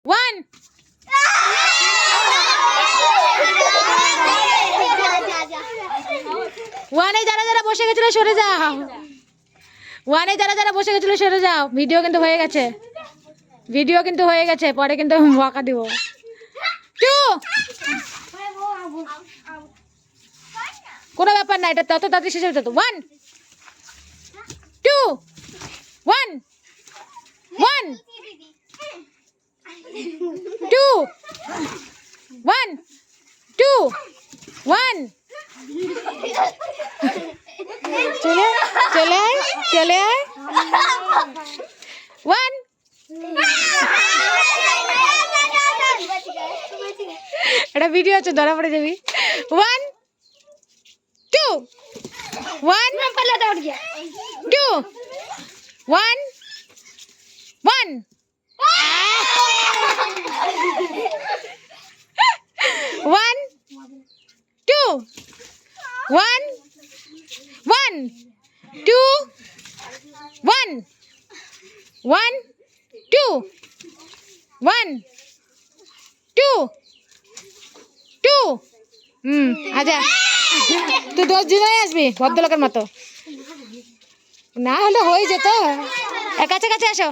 One. ওয়ানে যারা যারা বসে গেছিল সরে যাও। ওয়ানে যারা যারা বসে গেছিল সরে যাও। ভিডিও কিন্তু হয়ে গেছে, ভিডিও কিন্তু হয়ে গেছে, পরে কিন্তু বকা দিব। টু, কোনো ব্যাপার না, এটা তত তাড়াতাড়ি শেষ হয়ে যেত। One two, one one two, one two, one. চলে চলে আয়, চলে আয়। ওয়ান। এটা ভিডিও আছে, ধরা পড়ে যাবি। One two, one two, one one. One two, one one two, one one two, one two two. আচ্ছা, তুই 10 জনে আসবি ভদ্রলোকের মতো, না হলে হয়ে যেত। কাছে কাছে আসো।